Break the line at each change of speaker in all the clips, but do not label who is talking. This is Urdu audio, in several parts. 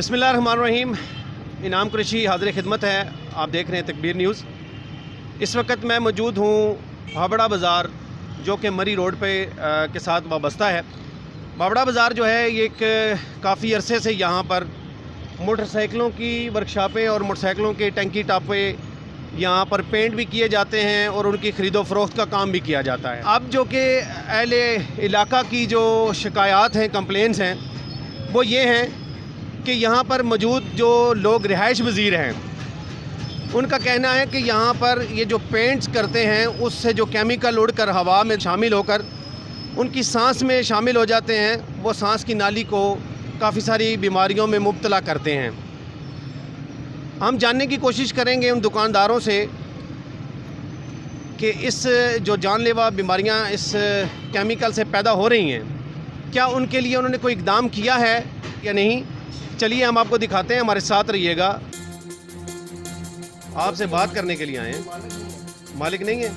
بسم اللہ الرحمن الرحیم. انعام قریشی حاضر خدمت ہے. آپ دیکھ رہے ہیں تکبیر نیوز. اس وقت میں موجود ہوں بھابڑا بازار جو کہ مری روڈ پہ کے ساتھ وابستہ ہے. بھابڑا بازار جو ہے یہ ایک کافی عرصے سے یہاں پر موٹر سائیکلوں کی ورکشاپیں اور موٹر سائیکلوں کے ٹینکی ٹاپے یہاں پر پینٹ بھی کیے جاتے ہیں اور ان کی خرید و فروخت کا کام بھی کیا جاتا ہے. اب جو کہ اہل علاقہ کی جو شکایات ہیں، کمپلینس ہیں، وہ یہ ہیں کہ یہاں پر موجود جو لوگ رہائش پذیر ہیں ان کا کہنا ہے کہ یہاں پر یہ جو پینٹس کرتے ہیں اس سے جو کیمیکل اڑ کر ہوا میں شامل ہو کر ان کی سانس میں شامل ہو جاتے ہیں، وہ سانس کی نالی کو کافی ساری بیماریوں میں مبتلا کرتے ہیں. ہم جاننے کی کوشش کریں گے ان دکانداروں سے کہ اس جو جان لیوا بیماریاں اس کیمیکل سے پیدا ہو رہی ہیں، کیا ان کے لیے انہوں نے کوئی اقدام کیا ہے یا نہیں. چلیے ہم آپ کو دکھاتے ہیں، ہمارے ساتھ رہیے گا. آپ سے بات کرنے کے لیے آئے ہیں. مالک نہیں ہیں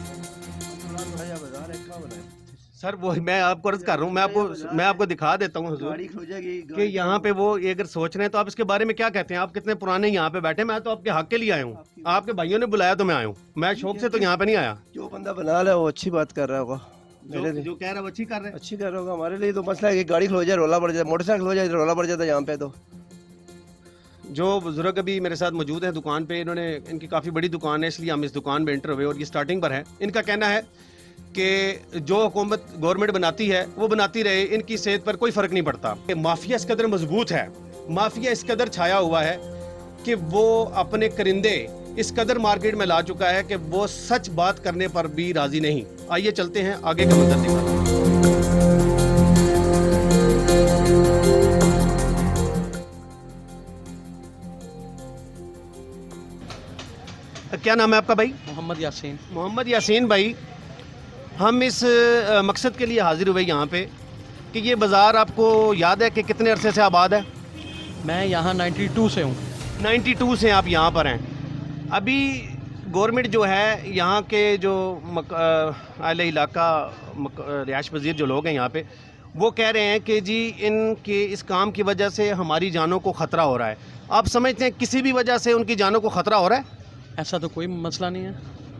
سر. وہ میں آپ کو عرض کر رہا ہوں، میں آپ کو دکھا دیتا ہوں حضور کہ یہاں پہ وہ اگر سوچ رہے ہیں تو آپ اس کے بارے میں کیا کہتے ہیں. آپ کتنے پرانے یہاں پہ بیٹھے. میں تو آپ کے حق کے لیے آیا ہوں. آپ کے بھائیوں نے بلایا تو میں آیا ہوں. میں شوق سے تو یہاں پہ نہیں آیا.
جو بندہ بنا رہا ہے وہ اچھی بات کر رہا ہوگا.
جو کہہ رہا ہے وہ اچھی کر رہے ہیں.
اچھی کر رہا ہوگا. ہمارے لیے تو مسئلہ ہے کہ گاڑی کھلو جائے رولا پڑ جائے، موٹر سائیکل ہو جائے رولا پڑ جاتا ہے یہاں پہ. تو
جو بزرگ ابھی میرے ساتھ موجود ہیں دکان پہ، ان کی کافی بڑی دکان ہے، اس لیے ہم اس دکان میں انٹر ہوئے اور یہ سٹارٹنگ پر ہے. ان کا کہنا ہے کہ جو حکومت گورنمنٹ بناتی ہے وہ بناتی رہے، ان کی صحت پر کوئی فرق نہیں پڑتا. مافیا اس قدر مضبوط ہے، مافیا اس قدر چھایا ہوا ہے کہ وہ اپنے کرندے اس قدر مارکیٹ میں لا چکا ہے کہ وہ سچ بات کرنے پر بھی راضی نہیں. آئیے چلتے ہیں آگے کا منظر دکھاتے ہیں. کیا نام ہے آپ کا بھائی؟
محمد یاسین.
محمد یاسین بھائی، ہم اس مقصد کے لیے حاضر ہوئے یہاں پہ کہ یہ بازار آپ کو یاد ہے کہ کتنے عرصے سے آباد ہے؟
میں یہاں 92 سے ہوں.
92 سے آپ یہاں پر ہیں. ابھی گورنمنٹ جو ہے یہاں کے جو اہل علاقہ رہائش پذیر جو لوگ ہیں یہاں پہ، وہ کہہ رہے ہیں کہ جی ان کے اس کام کی وجہ سے ہماری جانوں کو خطرہ ہو رہا ہے. آپ سمجھتے ہیں کسی بھی وجہ سے ان کی جانوں کو خطرہ ہو رہا ہے؟
ایسا تو کوئی مسئلہ نہیں ہے،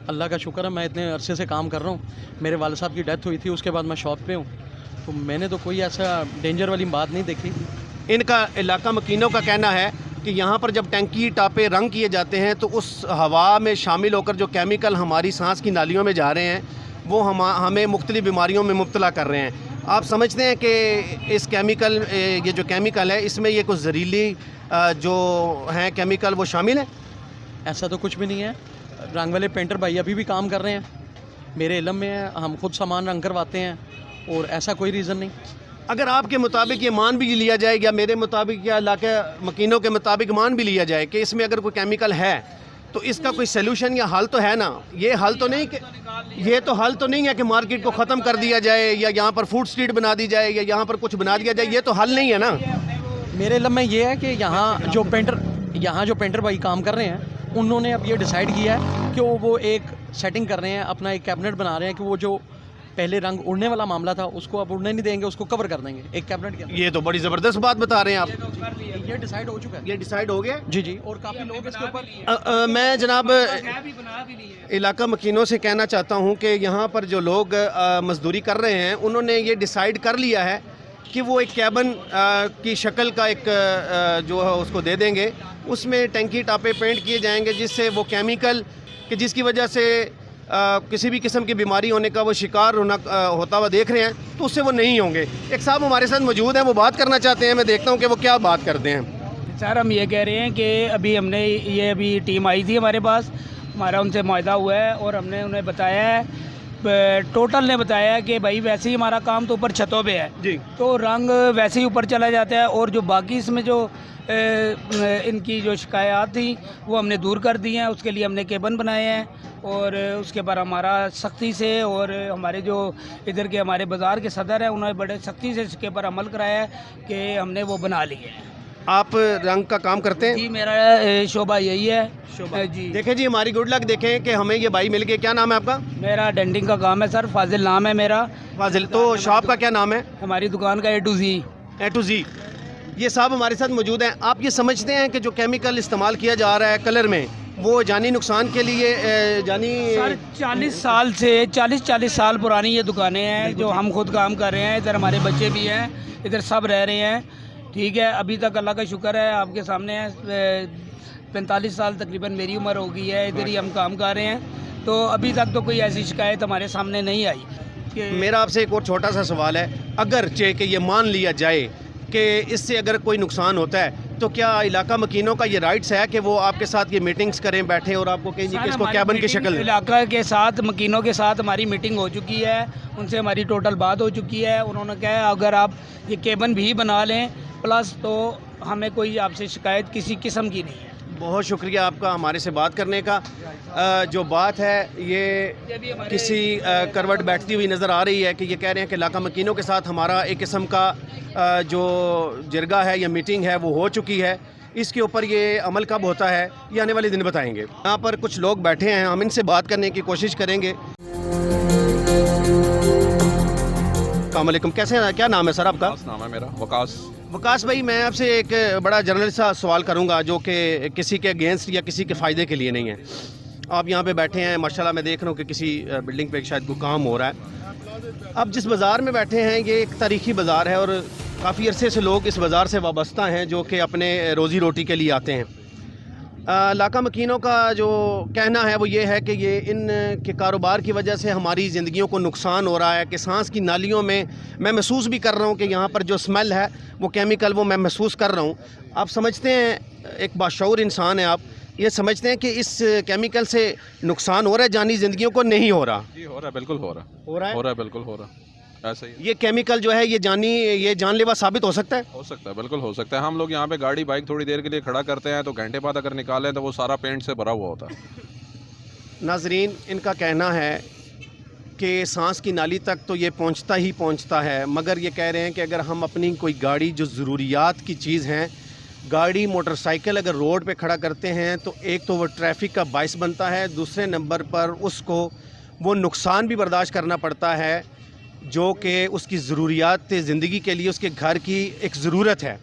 اللہ کا شکر ہے. میں اتنے عرصے سے کام کر رہا ہوں. میرے والد صاحب کی ڈیتھ ہوئی تھی، اس کے بعد میں شاپ پہ ہوں، تو میں نے تو کوئی ایسا ڈینجر والی بات نہیں دیکھی.
ان کا علاقہ مکینوں کا کہنا ہے کہ یہاں پر جب ٹینکی ٹاپے رنگ کیے جاتے ہیں تو اس ہوا میں شامل ہو کر جو کیمیکل ہماری سانس کی نالیوں میں جا رہے ہیں وہ ہمیں مختلف بیماریوں میں مبتلا کر رہے ہیں. آپ سمجھتے ہیں کہ اس کیمیکل یہ جو کیمیکل ہے اس میں یہ کچھ زہریلی جو ہیں کیمیکل وہ شامل ہیں؟
ایسا تو کچھ بھی نہیں ہے. رنگ والے پینٹر بھائی ابھی بھی کام کر رہے ہیں، میرے علم میں ہے. ہم خود سامان رنگ کرواتے ہیں اور ایسا کوئی ریزن نہیں.
اگر آپ کے مطابق یہ مان بھی لیا جائے یا میرے مطابق یا علاقہ مکینوں کے مطابق مان بھی لیا جائے کہ اس میں اگر کوئی کیمیکل ہے تو اس کا کوئی سیلوشن یا حل تو ہے نا. یہ حل تو نہیں ہے کہ مارکیٹ کو ختم کر دیا جائے یا یہاں پر فوڈ اسٹریٹ بنا دی جائے یا یہاں پر کچھ بنا دیا جائے. یہ تو حل نہیں ہے نا.
میرے علم میں یہ ہے کہ یہاں جو پینٹر بھائی کام کر رہے ہیں انہوں نے اب یہ ڈیسائیڈ کیا ہے کہ وہ ایک سیٹنگ کر رہے ہیں، اپنا ایک کیبنٹ بنا رہے ہیں کہ وہ جو پہلے رنگ اڑنے والا معاملہ تھا اس کو اب اڑنے نہیں دیں گے، اس کو کور کر دیں گے ایک کیبنٹ کے اندر.
یہ تو بڑی زبردست بات بتا رہے ہیں آپ.
یہ ڈیسائیڈ ہو چکا ہے.
یہ ڈیسائیڈ ہو گیا
جی اور کافی لوگ اس کے اوپر.
میں جناب علاقہ مکینوں سے کہنا چاہتا ہوں کہ یہاں پر جو لوگ مزدوری کر رہے ہیں انہوں نے یہ ڈیسائیڈ کر لیا ہے کہ وہ ایک کیبن کی شکل کا ایک جو ہے اس کو دے دیں گے. اس میں ٹینکی ٹاپے پینٹ کیے جائیں گے جس سے وہ کیمیکل کہ جس کی وجہ سے کسی بھی قسم کی بیماری ہونے کا وہ شکار ہوتا ہوا دیکھ رہے ہیں تو اس سے وہ نہیں ہوں گے. ایک صاحب ہمارے ساتھ موجود ہیں، وہ بات کرنا چاہتے ہیں. میں دیکھتا ہوں کہ وہ کیا بات کرتے ہیں.
سر ہم یہ کہہ رہے ہیں کہ ابھی ٹیم آئی تھی ہمارے پاس، ہمارا ان سے معاہدہ ہوا ہے اور ہم نے انہیں بتایا ہے، ٹوٹل نے بتایا ہے کہ بھائی ویسے ہی ہمارا کام تو اوپر چھتوں پہ ہے
جی،
تو رنگ ویسے ہی اوپر چلا جاتا ہے اور جو باقی اس میں جو ان کی جو شکایات تھیں وہ ہم نے دور کر دی ہیں. اس کے لیے ہم نے کیبن بنائے ہیں اور اس کے بعد ہمارا سختی سے اور ہمارے جو ادھر کے ہمارے بازار کے صدر ہیں انہوں نے بڑے سختی سے اس کے اوپر عمل کرایا ہے کہ ہم نے وہ بنا لیے ہیں.
آپ رنگ کا کام کرتے ہیں؟
جی میرا شعبہ یہی ہے. جی
دیکھیں جی ہماری گڈ لک دیکھیں کہ ہمیں یہ بھائی مل گئے. کیا نام ہے آپ کا؟
میرا ڈینڈنگ کا کام ہے سر، فاضل نام ہے میرا.
فاضل. تو شاپ کا کیا نام ہے؟
ہماری دکان کا A to Z.
A to Z. یہ صاحب ہمارے ساتھ موجود ہیں. آپ یہ سمجھتے ہیں کہ جو کیمیکل استعمال کیا جا رہا ہے کلر میں وہ جانی نقصان کے لیے جانی
40 سال پرانی یہ دکانیں ہیں جو ہم خود کام کر رہے ہیں. ادھر ہمارے بچے بھی ہیں, ادھر سب رہ رہے ہیں. ٹھیک ہے, ابھی تک اللہ کا شکر ہے آپ کے سامنے ہے. 45 سال تقریباً میری عمر ہو گئی ہے, ادھر ہی ہم کام کر رہے ہیں. تو ابھی تک تو کوئی ایسی شکایت ہمارے سامنے نہیں آئی.
میرا آپ سے ایک اور چھوٹا سا سوال ہے, اگرچہ کہ یہ مان لیا جائے کہ اس سے اگر کوئی نقصان ہوتا ہے تو کیا علاقہ مکینوں کا یہ رائٹس ہے کہ وہ آپ کے ساتھ یہ میٹنگز کریں, بیٹھیں اور آپ کو کہیں کہ اس کو کیبن کی شکل
علاقہ کے ساتھ مکینوں کے ساتھ ہماری میٹنگ ہو چکی ہے, ان سے ہماری ٹوٹل بات ہو چکی ہے. انہوں نے کہا اگر آپ یہ کیبن بھی بنا لیں پلس تو ہمیں کوئی آپ سے شکایت کسی قسم کی نہیں ہے.
بہت شکریہ آپ کا ہمارے سے بات کرنے کا. جو بات ہے یہ کسی کروٹ بیٹھتی ہوئی نظر آ رہی ہے کہ یہ کہہ رہے ہیں کہ علاقہ مکینوں کے ساتھ ہمارا ایک قسم کا جو جرگہ ہے یا میٹنگ ہے وہ ہو چکی ہے. اس کے اوپر یہ عمل کب ہوتا ہے یہ آنے والے دن بتائیں گے. یہاں پر کچھ لوگ بیٹھے ہیں, ہم ان سے بات کرنے کی کوشش کریں گے. السلام علیکم, کیسے ہیں, کیا نام ہے سر آپ کا؟
نام ہے میرا وقاص.
وقاص بھائی, میں آپ سے ایک بڑا جنرل سا سوال کروں گا جو کہ کسی کے اگینسٹ یا کسی کے فائدے کے لیے نہیں ہے. آپ یہاں پہ بیٹھے ہیں, ماشاءاللہ میں دیکھ رہا ہوں کہ کسی بلڈنگ پہ شاید کوئی کام ہو رہا ہے. اب جس بازار میں بیٹھے ہیں یہ ایک تاریخی بازار ہے اور کافی عرصے سے لوگ اس بازار سے وابستہ ہیں جو کہ اپنے روزی روٹی کے لیے آتے ہیں. علاقہ مکینوں کا جو کہنا ہے وہ یہ ہے کہ یہ ان کے کاروبار کی وجہ سے ہماری زندگیوں کو نقصان ہو رہا ہے کہ سانس کی نالیوں میں محسوس بھی کر رہا ہوں کہ یہاں پر جو اسمیل ہے وہ کیمیکل وہ میں محسوس کر رہا ہوں. آپ سمجھتے ہیں, ایک باشعور انسان ہیں آپ, یہ سمجھتے ہیں کہ اس کیمیکل سے نقصان ہو رہا ہے جانی زندگیوں کو نہیں ہو رہا؟
جی ہو رہا ہے, بالکل ہو رہا ہے, بالکل ہو رہا ہے. ایسا ہی
یہ کیمیکل جو ہے یہ جان لیوا ثابت ہو سکتا ہے؟
ہو سکتا ہے, بالکل ہو سکتا ہے. ہم لوگ یہاں پہ گاڑی بائک تھوڑی دیر کے لیے کھڑا کرتے ہیں تو گھنٹے بعد اگر نکالیں تو وہ سارا پینٹ سے بھرا ہوا ہوتا ہے.
ناظرین, ان کا کہنا ہے کہ سانس کی نالی تک تو یہ پہنچتا ہی پہنچتا ہے, مگر یہ کہہ رہے ہیں کہ اگر ہم اپنی کوئی گاڑی جو ضروریات کی چیز ہیں, گاڑی موٹر سائیکل اگر روڈ پہ کھڑا کرتے ہیں تو ایک تو وہ ٹریفک کا باعث بنتا ہے, دوسرے نمبر پر اس کو وہ نقصان بھی برداشت کرنا پڑتا ہے جو کہ اس کی ضروریات زندگی کے لیے, اس کے گھر کی ایک ضرورت ہے.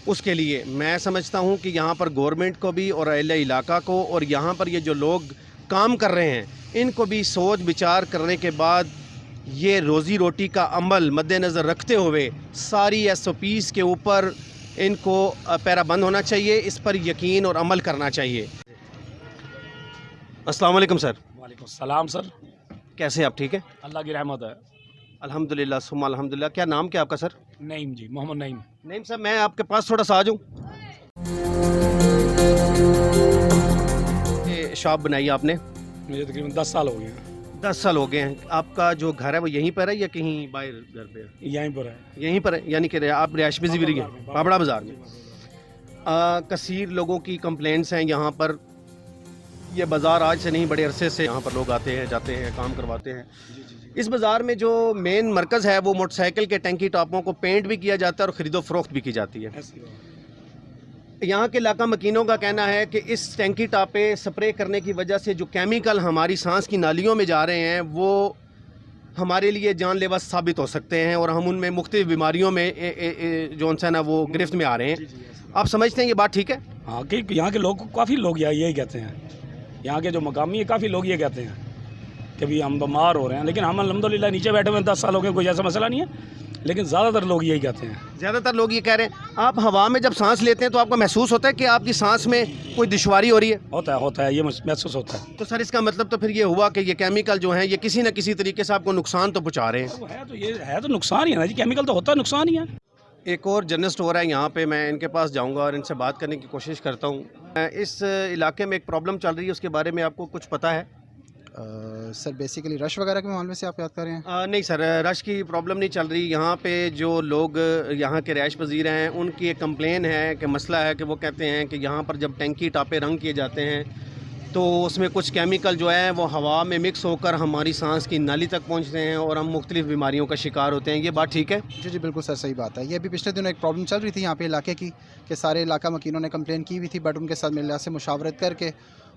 اس کے لیے میں سمجھتا ہوں کہ یہاں پر گورنمنٹ کو بھی اور اہل علاقہ کو اور یہاں پر یہ جو لوگ کام کر رہے ہیں ان کو بھی سوچ بچار کرنے کے بعد یہ روزی روٹی کا عمل مد نظر رکھتے ہوئے ساری SOPs کے اوپر ان کو پیرا بند ہونا چاہیے, اس پر یقین اور عمل کرنا چاہیے. السلام علیکم سر.
وعلیکم السلام سر.
کیسے آپ, ٹھیک ہے؟
اللہ کی رحمت ہے.
الحمدللہ ثم الحمدللہ. کیا نام کیا آپ کا سر؟
نعیم جی, محمد نعیم.
نعیم صاحب, میں آپ کے پاس تھوڑا سا آ جاؤں. یہ شاپ بنائی آپ نے,
مجھے تقریباً 10 سال ہو گئے ہیں.
10 سال ہو گئے ہیں. آپ کا جو گھر ہے وہ یہیں پر ہے یا کہیں باہر گھر پہ ہے؟
یہیں پر ہے.
یہیں پر ہے, یعنی کہ آپ رہائش پذیر بھی ہیں بابڑا بازار میں. کثیر لوگوں کی کمپلینٹس ہیں یہاں پر. یہ بازار آج سے نہیں, بڑے عرصے سے یہاں پر لوگ آتے ہیں, جاتے ہیں, کام کرواتے ہیں. اس بازار میں جو مین مرکز ہے وہ موٹر سائیکل کے ٹینکی ٹاپوں کو پینٹ بھی کیا جاتا ہے اور خرید و فروخت بھی کی جاتی ہے. یہاں کے علاقہ مکینوں کا کہنا ہے کہ اس ٹینکی ٹاپ پہ سپرے کرنے کی وجہ سے جو کیمیکل ہماری سانس کی نالیوں میں جا رہے ہیں وہ ہمارے لیے جان لیوا ثابت ہو سکتے ہیں اور ہم ان میں مختلف بیماریوں میں جو ان سے نا وہ گرفت میں آ رہے ہیں. آپ سمجھتے ہیں یہ بات ٹھیک ہے؟
ہاں, کہ یہاں کے لوگ, کافی لوگ یہی کہتے ہیں, یہاں کے جو مقامی ہیں کافی لوگ یہ کہتے ہیں کہ بھی ہم بیمار ہو رہے ہیں, لیکن ہم الحمدللہ نیچے بیٹھے ہوئے 10 سال ہو گئے, کوئی ایسا مسئلہ نہیں ہے, لیکن زیادہ تر لوگ یہی کہتے ہیں.
زیادہ تر لوگ یہ کہہ رہے ہیں. آپ ہوا میں جب سانس لیتے ہیں تو آپ کو محسوس ہوتا ہے کہ آپ کی سانس میں کوئی دشواری ہو رہی ہے؟
ہوتا ہے, یہ محسوس ہوتا ہے.
تو سر اس کا مطلب تو پھر یہ ہوا کہ یہ کیمیکل جو ہیں یہ کسی نہ کسی طریقے سے آپ کو نقصان تو پہنچا رہے ہیں.
یہ ہے تو نقصان ہی ہے نا جی, کیمیکل تو ہوتا ہے, نقصان ہی ہے.
ایک اور جنرل اسٹور ہے یہاں پہ, میں ان کے پاس جاؤں گا اور ان سے بات کرنے کی کوشش کرتا ہوں. اس علاقے میں ایک پرابلم چل رہی ہے, اس کے بارے میں آپ کو کچھ پتہ ہے؟
سر بیسیکلی رش وغیرہ کے معاملے سے آپ یاد کر رہے ہیں؟
نہیں سر, رش کی پرابلم نہیں چل رہی. یہاں پہ جو لوگ یہاں کے رہائش پذیر ہیں ان کی ایک کمپلین ہے کہ مسئلہ ہے کہ وہ کہتے ہیں کہ یہاں پر جب ٹینکی ٹاپے رنگ کیے جاتے ہیں تو اس میں کچھ کیمیکل جو ہے وہ ہوا میں مکس ہو کر ہماری سانس کی نالی تک پہنچتے ہیں اور ہم مختلف بیماریوں کا شکار ہوتے ہیں. یہ بات ٹھیک ہے؟
جی بالکل سر, صحیح بات ہے. یہ بھی پچھلے دنوں ایک پرابلم چل رہی تھی یہاں پہ علاقے کی کہ سارے علاقہ مکینوں نے کمپلین کی ہوئی تھی, بٹ ان کے ساتھ میرے لحاظ سے مشاورت کر کے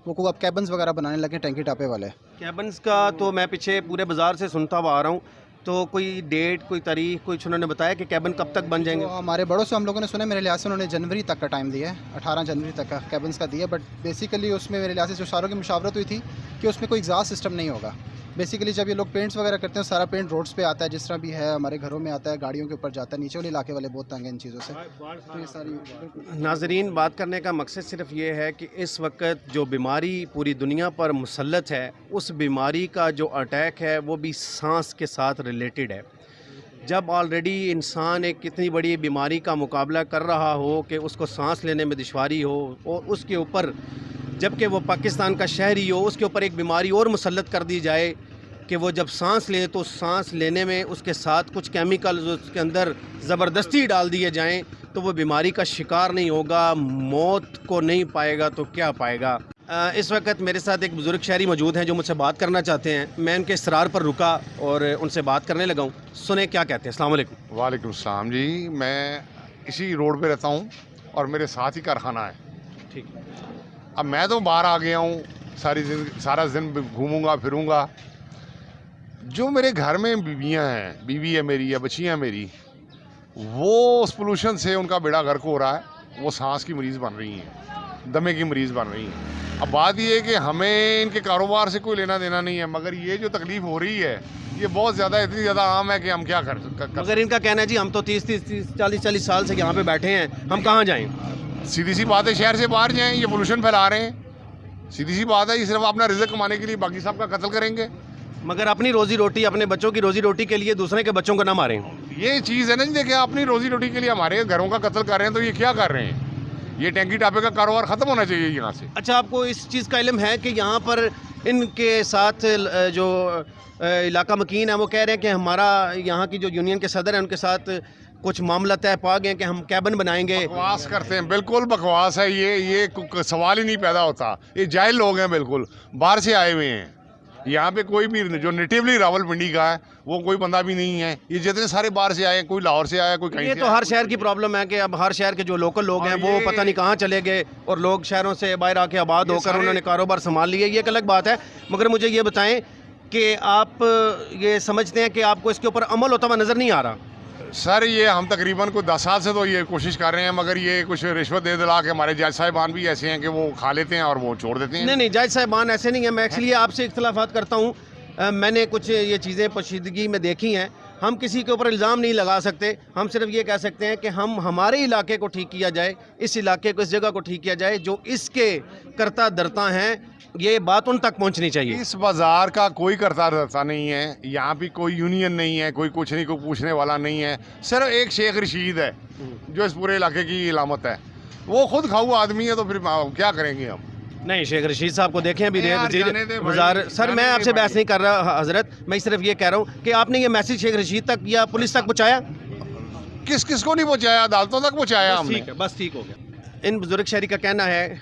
وہ کو اب کیبنز وغیرہ بنانے لگے ٹینکی ٹاپے والے.
کیبنز کا تو میں پیچھے پورے بازار سے سنتا ہوا آ رہا ہوں. تو کوئی ڈیٹ کوئی تاریخ کچھ انہوں نے بتایا کہ کیبن کب تک بن جائیں گے؟
تو ہمارے بڑوں سے ہم لوگوں نے سنا ہے، میرے لحاظ سے انہوں نے جنوری تک کا ٹائم دیا ہے، 18 جنوری تک کا کیبنس کا دیا، بٹ بیسیکلی اس میں میرے لحاظ سے جو ساروں کی مشاورت ہوئی تھی کہ اس میں کوئی ایگزاسٹ سسٹم نہیں ہوگا. بیسیکلی جب یہ لوگ پینٹس وغیرہ کرتے ہیں سارا پینٹ روڈس پہ آتا ہے، جس طرح بھی ہے ہمارے گھروں میں آتا ہے، گاڑیوں کے اوپر جاتا ہے. نیچے والے علاقے والے بہت تنگ ہیں ان چیزوں سے. تو یہ ساری
ناظرین، بات کرنے کا مقصد صرف یہ ہے کہ اس وقت جو بیماری پوری دنیا پر مسلط ہے، اس بیماری کا جو اٹیک ہے وہ بھی سانس کے ساتھ ریلیٹڈ ہے. جب آلریڈی انسان ایک کتنی بڑی بیماری کا مقابلہ کر رہا ہو کہ اس کو سانس لینے میں دشواری ہو، اور اس کے اوپر جبکہ وہ پاکستان کا شہری ہو، اس کے اوپر ایک بیماری اور مسلط کر دی جائے کہ وہ جب سانس لے تو سانس لینے میں اس کے ساتھ کچھ کیمیکلز اس کے اندر زبردستی ڈال دیے جائیں تو وہ بیماری کا شکار نہیں ہوگا، موت کو نہیں پائے گا تو کیا پائے گا. اس وقت میرے ساتھ ایک بزرگ شہری موجود ہیں جو مجھ سے بات کرنا چاہتے ہیں. میں ان کے اصرار پر رکا اور ان سے بات کرنے لگا ہوں. سنیں کیا کہتے ہیں. السلام علیکم.
وعلیکم السلام جی. میں اسی روڈ پہ رہتا ہوں اور میرے ساتھ ہی کارخانہ ہے.
ٹھیک.
اب میں تو باہر آ گیا ہوں، سارا دن گھوموں گا پھروں گا. جو میرے گھر میں بیویاں ہیں، بیوی ہے میری یا بچیاں میری، وہ اس پولوشن سے ان کا بیڑا غرق ہو رہا ہے. وہ سانس کی مریض بن رہی ہیں، دمے کی مریض بن رہی ہیں. اب بات یہ ہے کہ ہمیں ان کے کاروبار سے کوئی لینا دینا نہیں ہے، مگر یہ جو تکلیف ہو رہی ہے یہ بہت زیادہ اتنی زیادہ عام ہے کہ ہم کیا کر
مگر ان کا کہنا ہے جی ہم تو 30-40 سال سے یہاں پہ بیٹھے ہیں، ہم کہاں جائیں؟
سیدھی سی بات ہے، شہر سے باہر جائیں. یہ پولوشن پھیلا رہے ہیں، سیدھی سی بات ہے. یہ صرف اپنا رزق کمانے کے لیے باقی سب کا قتل کریں گے.
مگر اپنی روزی روٹی، اپنے بچوں کی روزی روٹی کے لیے دوسرے کے بچوں کو نہ ماریں.
یہ چیز ہے نا جی. دیکھیں، اپنی روزی روٹی کے لیے ہمارے گھروں کا قتل کر رہے ہیں تو یہ کیا کر رہے ہیں؟ یہ ٹینکی ٹاپے کا کاروبار ختم ہونا چاہیے یہاں سے.
اچھا، آپ کو اس چیز کا علم ہے کہ یہاں پر ان کے ساتھ جو علاقہ مکین ہے وہ کہہ رہے ہیں کہ ہمارا یہاں کی جو یونین کے صدر ہیں ان کے ساتھ کچھ معاملہ طے پا گئے کہ ہم کیبن بنائیں گے.
بکواس کرتے ہیں، بالکل بکواس ہے. یہ سوال ہی نہیں پیدا ہوتا. یہ جاہل لوگ ہیں، بالکل باہر سے آئے ہوئے ہیں. یہاں پہ کوئی بھی جو نیٹیولی راول پنڈی کا ہے وہ کوئی بندہ بھی نہیں ہے. یہ جتنے سارے باہر سے آئے ہیں، کوئی لاہور سے آیا، کوئی کہیں
یہ
سے
تو ہر شہر کی پرابلم ہے کہ اب ہر شہر کے جو لوکل لوگ ہیں وہ پتہ نہیں کہاں چلے گئے اور لوگ شہروں سے باہر آ کے آباد ہو کر انہوں نے کاروبار سنبھال لیے. یہ ایک الگ بات ہے. مگر مجھے یہ بتائیں کہ آپ یہ سمجھتے ہیں کہ آپ کو اس کے اوپر عمل ہوتا ہوا نظر نہیں آ رہا؟
سر، یہ ہم تقریباً کوئی 10 سال سے تو یہ کوشش کر رہے ہیں، مگر یہ کچھ رشوت دے دلا کے ہمارے جج صاحبان بھی ایسے ہیں کہ وہ کھا لیتے ہیں اور وہ چھوڑ دیتے ہیں.
نہیں، جج صاحبان ایسے نہیں ہیں. میں ایکچولی آپ سے اختلافات کرتا ہوں. میں نے کچھ یہ چیزیں پوشیدگی میں دیکھی ہیں. ہم کسی کے اوپر الزام نہیں لگا سکتے. ہم صرف یہ کہہ سکتے ہیں کہ ہم ہمارے علاقے کو ٹھیک کیا جائے، اس علاقے کو، اس جگہ کو ٹھیک کیا جائے. جو اس کے کرتا درتا ہیں یہ بات ان تک پہنچنی چاہیے.
اس بازار کا کوئی کرتا دھرتا نہیں ہے. یہاں بھی کوئی یونین نہیں ہے، کوئی کچھ نہیں، کوئی پوچھنے والا نہیں ہے. صرف ایک شیخ رشید ہے جو اس پورے علاقے کی علامت ہے. وہ خود کھاؤ آدمی ہے تو پھر کیا کریں گے ہم؟
نہیں، شیخ رشید صاحب کو دیکھیں ابھی وزار. سر، میں آپ سے بحث نہیں کر رہا حضرت. میں صرف یہ کہہ رہا ہوں کہ آپ نے یہ میسیج شیخ رشید تک یا پولیس تک پہنچایا؟
کس کو نہیں پہنچایا؟ عدالتوں تک پہنچایا ہم نے.
بس ٹھیک ہو گیا. ان بزرگ شہری کا کہنا ہے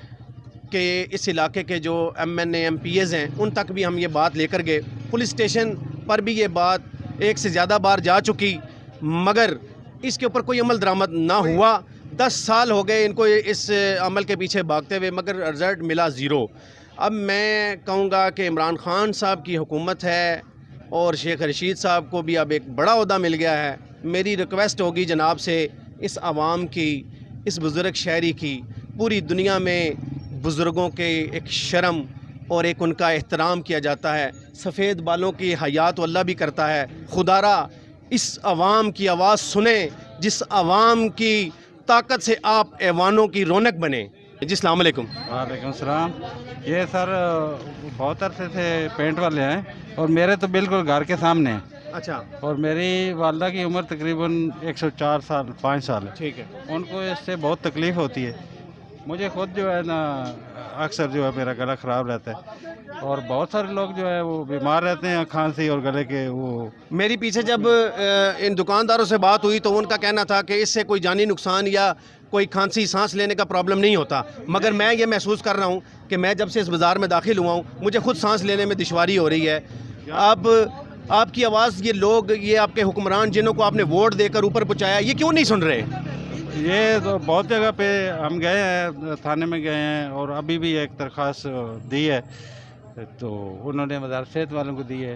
کہ اس علاقے کے جو MNA MPs ہیں ان تک بھی ہم یہ بات لے کر گئے. پولیس اسٹیشن پر بھی یہ بات ایک سے زیادہ بار جا چکی، مگر اس کے اوپر کوئی عمل درآمد نہ ہوا. 10 سال ہو گئے ان کو اس عمل کے پیچھے بھاگتے ہوئے، مگر رزلٹ ملا 0. اب میں کہوں گا کہ عمران خان صاحب کی حکومت ہے اور شیخ رشید صاحب کو بھی اب ایک بڑا عہدہ مل گیا ہے. میری ریکویسٹ ہوگی جناب سے، اس عوام کی، اس بزرگ شہری کی، پوری دنیا میں بزرگوں کے ایک شرم اور ایک ان کا احترام کیا جاتا ہے. سفید بالوں کی حیا تو اللہ بھی کرتا ہے. خدا را اس عوام کی آواز سنیں، جس عوام کی طاقت سے آپ ایوانوں کی رونق بنے. جی السلام علیکم.
وعلیکم السلام. یہ سر بہت عرصے سے پینٹ والے ہیں اور میرے تو بالکل گھر کے سامنے ہیں.
اچھا.
اور میری والدہ کی عمر تقریباً 104 سال 5 سال ہے.
ٹھیک ہے.
ان کو اس سے بہت تکلیف ہوتی ہے. مجھے خود جو ہے نا اکثر جو ہے میرا گلا خراب رہتا ہے اور بہت سارے لوگ جو ہے وہ بیمار رہتے ہیں کھانسی اور گلے کے. وہ
میری پیچھے جب ان دکانداروں سے بات ہوئی تو ان کا کہنا تھا کہ اس سے کوئی جانی نقصان یا کوئی کھانسی سانس لینے کا پرابلم نہیں ہوتا. مگر میں یہ محسوس کر رہا ہوں کہ میں جب سے اس بازار میں داخل ہوا ہوں مجھے خود سانس لینے میں دشواری ہو رہی ہے. اب آپ کی آواز یہ لوگ، یہ آپ کے حکمران جنہوں کو آپ نے ووٹ دے کر اوپر پہنچایا، یہ کیوں نہیں سن رہے؟
یہ تو بہت جگہ پہ ہم گئے ہیں، تھانے میں گئے ہیں اور ابھی بھی ایک درخواست دی ہے تو انہوں نے وزارت صحت والوں کو دی ہے.